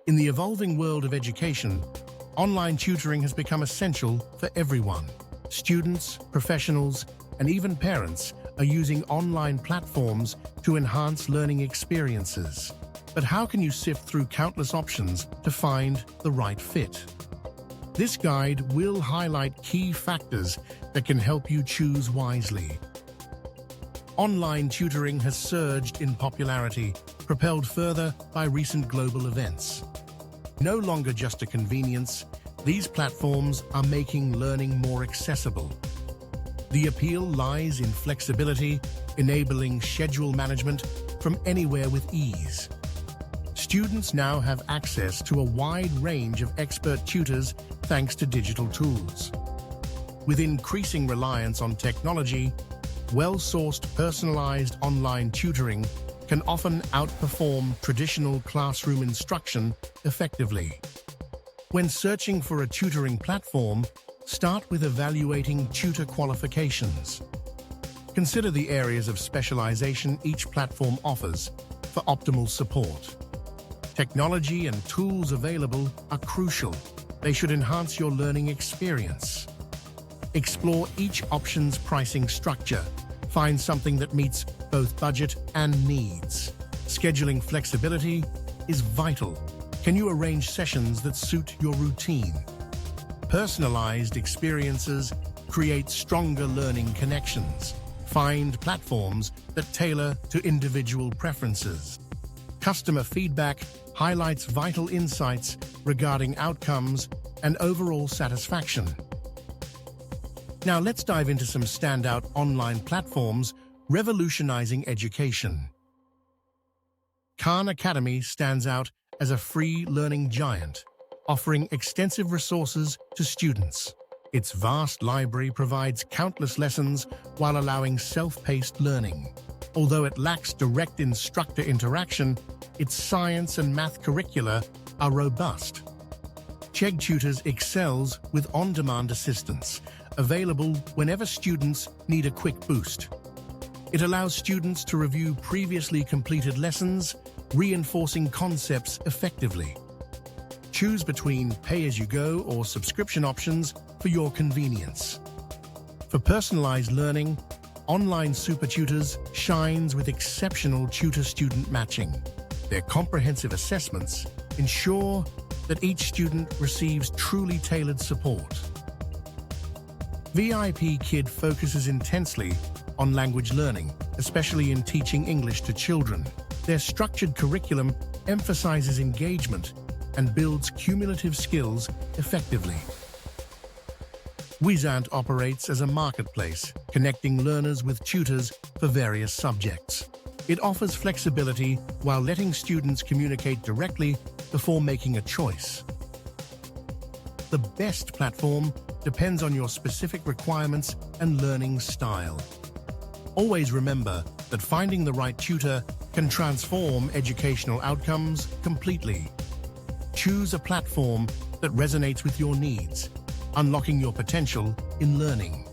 In the evolving world of education, online tutoring has become essential for everyone. Students, professionals, and even parents are using online platforms to enhance learning experiences. But how can you sift through countless options to find the right fit? This guide will highlight key factors that can help you choose wisely. Online tutoring has surged in popularity, propelled further by recent global events. No longer just a convenience, these platforms are making learning more accessible. The appeal lies in flexibility, enabling schedule management from anywhere with ease. Students now have access to a wide range of expert tutors thanks to digital tools. With increasing reliance on technology, well-sourced personalized online tutoring can often outperform traditional classroom instruction effectively. When searching for a tutoring platform, start with evaluating tutor qualifications. Consider the areas of specialization each platform offers for optimal support. Technology and tools available are crucial. They should enhance your learning experience. Explore each option's pricing structure. Find something that meets both budget and needs. Scheduling flexibility is vital. Can you arrange sessions that suit your routine? Personalized experiences create stronger learning connections. Find platforms that tailor to individual preferences. Customer feedback highlights vital insights regarding outcomes and overall satisfaction. Now let's dive into some standout online platforms revolutionizing education. Khan Academy stands out as a free learning giant, offering extensive resources to students. Its vast library provides countless lessons while allowing self-paced learning. Although it lacks direct instructor interaction, its science and math curricula are robust. Chegg Tutors excels with on-demand assistance, available whenever students need a quick boost. It allows students to review previously completed lessons, reinforcing concepts effectively. Choose between pay-as-you-go or subscription options for your convenience. For personalized learning, Online Super Tutors shines with exceptional tutor-student matching. Their comprehensive assessments ensure that each student receives truly tailored support. VIP Kid focuses intensely on language learning, especially in teaching English to children. Their structured curriculum emphasizes engagement and builds cumulative skills effectively. Wizant operates as a marketplace, connecting learners with tutors for various subjects. It offers flexibility while letting students communicate directly before making a choice. The best platform depends on your specific requirements and learning style. Always remember that finding the right tutor can transform educational outcomes completely. Choose a platform that resonates with your needs, unlocking your potential in learning.